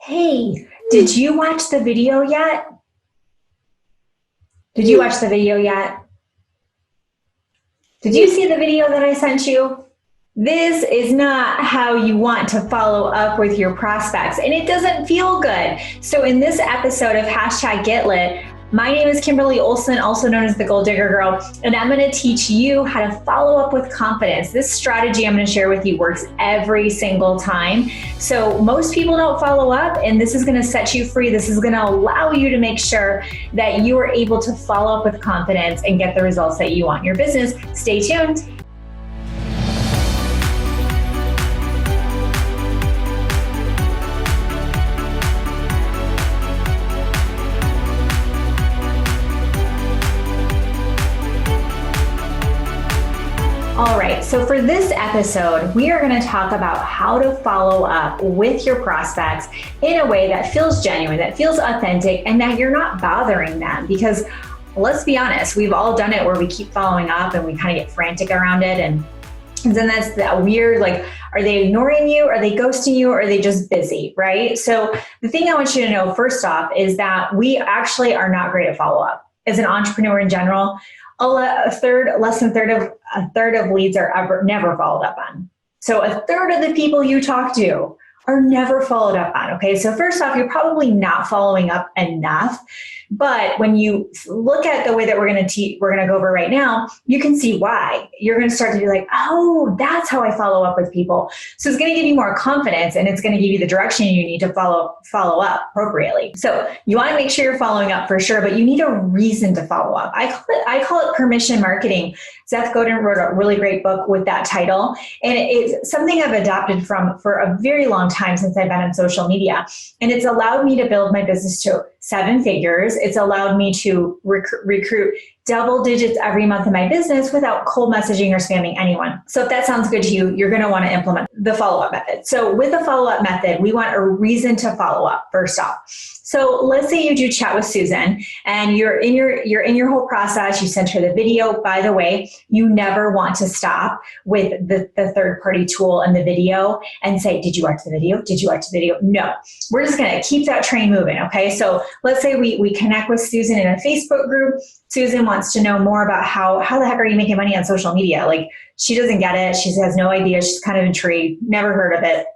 Hey, did you watch the video yet? Did you watch the video yet? Did you see the video that I sent you? This is not how you want to follow up with your prospects, and it doesn't feel good. So in this episode of #GetLit, my name is Kimberly Olson, also known as the Gold Digger Girl, and I'm going to teach you how to follow up with confidence. This strategy I'm going to share with you works every single time. So most people don't follow up, and this is going to set you free. This is going to allow you to make sure that you are able to follow up with confidence and get the results that you want in your business. Stay tuned. All right, so for this episode, we are going to talk about how to follow up with your prospects in a way that feels genuine, that feels authentic, and that you're not bothering them. Because let's be honest, we've all done it where we keep following up and we kind of get frantic around it. And then that's that weird, like, are they ignoring you? Are they ghosting you? Or are they just busy, right? So the thing I want you to know first off is that we actually are not great at follow up. As an entrepreneur in general, less than a third of leads are never followed up on. So a third of the people you talk to are never followed up on. Okay, so first off, you're probably not following up enough. But when you look at the way that we're going to go over right now, you can see why. You're going to start to be like, oh, that's how I follow up with people. So it's going to give you more confidence, and it's going to give you the direction you need to follow up appropriately. So you want to make sure you're following up for sure, but you need a reason to follow up. I call it permission marketing. Seth Godin wrote a really great book with that title, and it's something I've adopted for a very long time since I've been on social media. And it's allowed me to build my business to 7 figures. It's allowed me to recruit double digits every month in my business without cold messaging or spamming anyone. So if that sounds good to you, you're going to want to implement the follow-up method. So with the follow-up method, we want a reason to follow up first off. So let's say you do chat with Susan and you're in your whole process. You sent her the video. By the way, you never want to stop with the third-party tool and the video and say, did you watch the video? Did you watch the video? No, we're just going to keep that train moving. Okay. So let's say we connect with Susan in a Facebook group. Susan wants to know more about how the heck are you making money on social media? Like, she doesn't get it. She has no idea. She's kind of intrigued, never heard of it.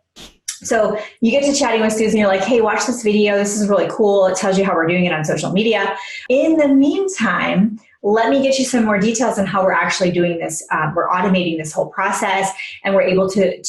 So you get to chatting with Susan, you're like, hey, watch this video. This is really cool. It tells you how we're doing it on social media. In the meantime, let me get you some more details on how we're actually doing this. We're automating this whole process, and we're able to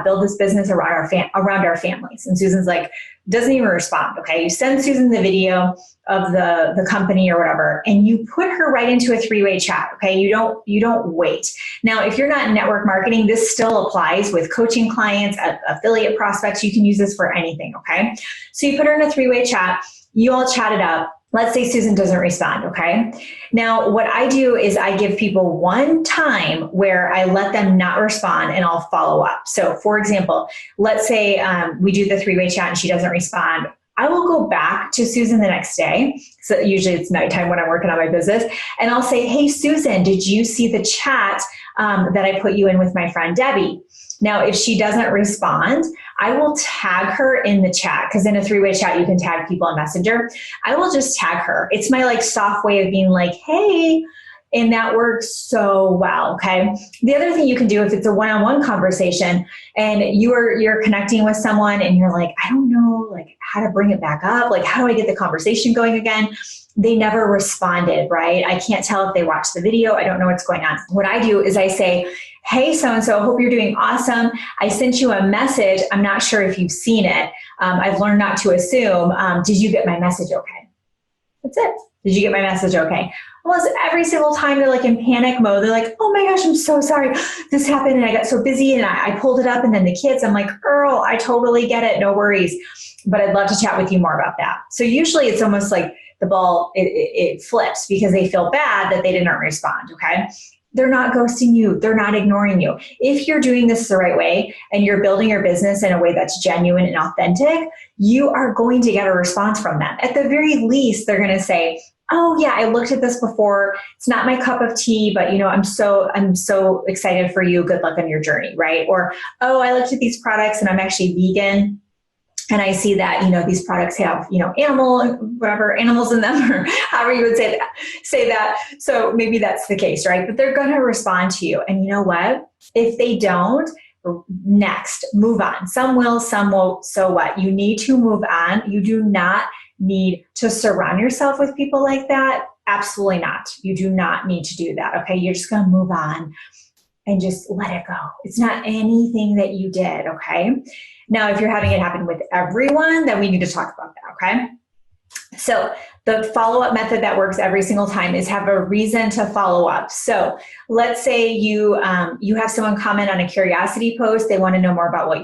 build this business around our families. And Susan's like, doesn't even respond. Okay, you send Susan the video of the company or whatever, and you put her right into a 3-way chat. Okay, you don't wait. Now, if you're not in network marketing, this still applies with coaching clients, affiliate prospects. You can use this for anything. Okay, so you put her in a 3-way chat. You all chat it up. Let's say Susan doesn't respond, okay? Now, what I do is I give people one time where I let them not respond and I'll follow up. So for example, let's say we do the 3-way chat and she doesn't respond. I will go back to Susan the next day. So usually it's nighttime when I'm working on my business. And I'll say, hey, Susan, did you see the chat that I put you in with my friend Debbie? Now, if she doesn't respond, I will tag her in the chat, because in a 3-way chat, you can tag people on Messenger. I will just tag her. It's my soft way of being like, hey, and that works so well, okay? The other thing you can do if it's a one-on-one conversation and you're connecting with someone and you're like, I don't know how to bring it back up. How do I get the conversation going again? They never responded, right? I can't tell if they watched the video. I don't know what's going on. What I do is I say, hey, so-and-so, hope you're doing awesome. I sent you a message. I'm not sure if you've seen it. I've learned not to assume. Did you get my message okay? That's it. Did you get my message okay? Almost every single time they're in panic mode. They're like, oh my gosh, I'm so sorry. This happened and I got so busy and I pulled it up, and then the kids, I'm like, girl, I totally get it. No worries. But I'd love to chat with you more about that. So usually it's almost like the ball, it flips because they feel bad that they didn't respond, okay? They're not ghosting you. They're not ignoring you. If you're doing this the right way and you're building your business in a way that's genuine and authentic, you are going to get a response from them. At the very least, they're going to say, oh yeah, I looked at this before. It's not my cup of tea, but I'm so excited for you. Good luck on your journey, right? Or, oh, I looked at these products and I'm actually vegan. and I see that, these products have, animals in them, or however you would say that. So maybe that's the case, right? But they're going to respond to you. And you know what? If they don't, next, move on. Some will, some won't. So what? You need to move on. You do not need to surround yourself with people like that. Absolutely not. You do not need to do that. Okay. You're just going to move on and just let it go. It's not anything that you did. Okay. Now, if you're having it happen with everyone, then we need to talk about that. Okay. So the follow-up method that works every single time is have a reason to follow up. So let's say you have someone comment on a curiosity post. They want to know more about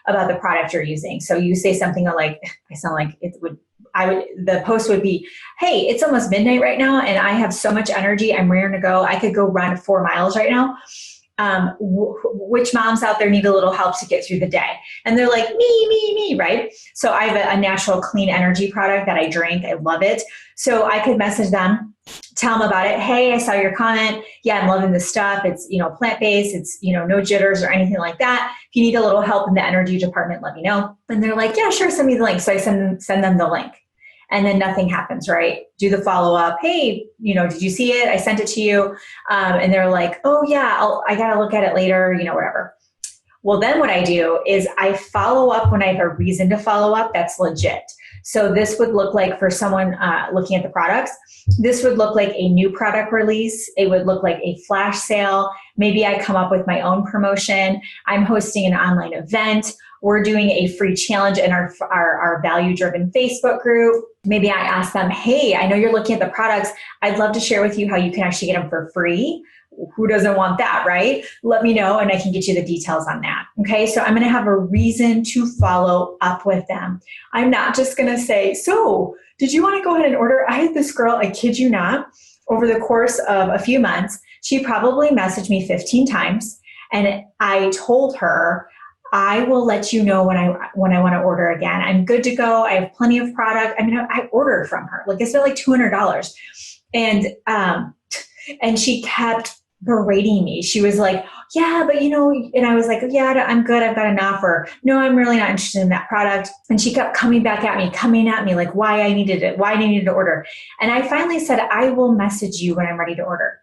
about the product you're using. So you say something like, the post would be, hey, it's almost midnight right now and I have so much energy. I'm raring to go. I could go run 4 miles right now. Which moms out there need a little help to get through the day? And they're like, me, right? So I have a natural clean energy product that I drink. I love it. So I could message them, tell them about it. Hey, I saw your comment. Yeah, I'm loving this stuff. It's, plant-based. It's, no jitters or anything like that. If you need a little help in the energy department, let me know. And they're like, yeah, sure. Send me the link. So I send them the link. And then nothing happens, right? Do the follow-up. Hey, did you see it? I sent it to you. And they're like, oh yeah, I got to look at it later, whatever. Well, then what I do is I follow up when I have a reason to follow up that's legit. So this would look like, for someone looking at the products, this would look like a new product release. It would look like a flash sale. Maybe I come up with my own promotion. I'm hosting an online event. We're doing a free challenge in our value-driven Facebook group. Maybe I ask them, hey, I know you're looking at the products. I'd love to share with you how you can actually get them for free. Who doesn't want that, right? Let me know and I can get you the details on that. Okay, so I'm going to have a reason to follow up with them. I'm not just going to say, so did you want to go ahead and order? I had this girl, I kid you not, over the course of a few months, she probably messaged me 15 times. And I told her, I will let you know when I want to order again. I'm good to go. I have plenty of product. I mean, I ordered from her. Like, I spent like $200. And she kept berating me. She was like, yeah, but and I was like, yeah, I'm good. I've got enough. Or no, I'm really not interested in that product. And she kept coming at me like why I needed it, why I needed to order. And I finally said, I will message you when I'm ready to order.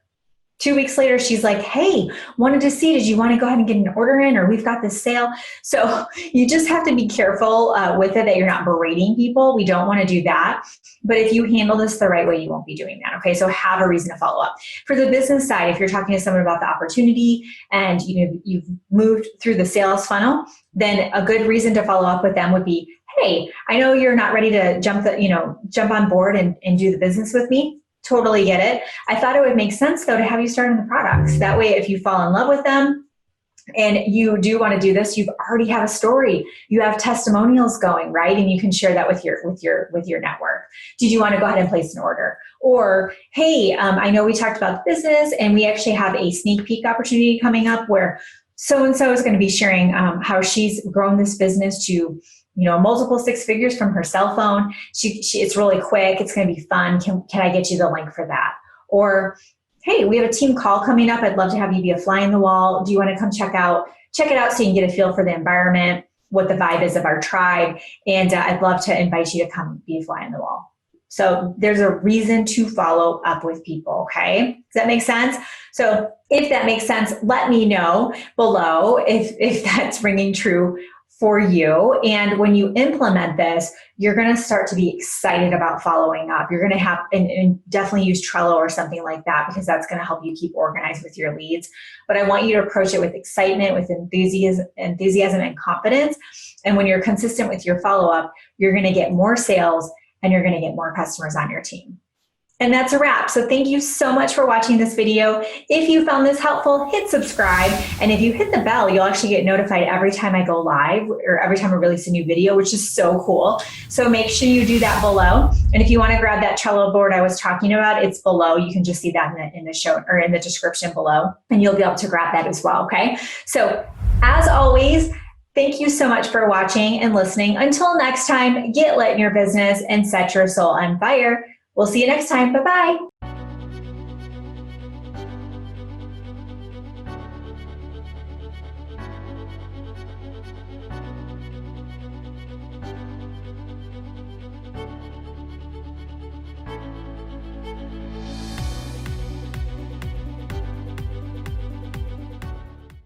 2 weeks later, she's like, hey, wanted to see, did you want to go ahead and get an order in, or we've got this sale? So you just have to be careful with it that you're not berating people. We don't want to do that. But if you handle this the right way, you won't be doing that. Okay, so have a reason to follow up. For the business side, if you're talking to someone about the opportunity and you've moved through the sales funnel, then a good reason to follow up with them would be, hey, I know you're not ready to jump on board and do the business with me. Totally get it. I thought it would make sense though to have you start on the products. That way, if you fall in love with them and you do want to do this, you already have a story. You have testimonials going, right? And you can share that with your network. Did you want to go ahead and place an order? Or, hey, I know we talked about the business and we actually have a sneak peek opportunity coming up where so-and-so is going to be sharing how she's grown this business to multiple 6 figures from her cell phone. It's really quick. It's going to be fun. Can I get you the link for that? Or, hey, we have a team call coming up. I'd love to have you be a fly in the wall. Do you want to come check it out so you can get a feel for the environment, what the vibe is of our tribe. And I'd love to invite you to come be a fly in the wall. So there's a reason to follow up with people. Okay. Does that make sense? So if that makes sense, let me know below if that's ringing true for you. And when you implement this, you're going to start to be excited about following up. You're going to have, and definitely use Trello or something like that, because that's going to help you keep organized with your leads. But I want you to approach it with excitement, with enthusiasm and confidence. And when you're consistent with your follow-up, you're going to get more sales and you're going to get more customers on your team. And that's a wrap. So thank you so much for watching this video. If you found this helpful, hit subscribe. And if you hit the bell, you'll actually get notified every time I go live or every time I release a new video, which is so cool. So make sure you do that below. And if you want to grab that Trello board I was talking about, it's below. You can just see that in the show or in the description below, and you'll be able to grab that as well. Okay. So as always, thank you so much for watching and listening. Until next time, get lit in your business and set your soul on fire. We'll see you next time. Bye-bye.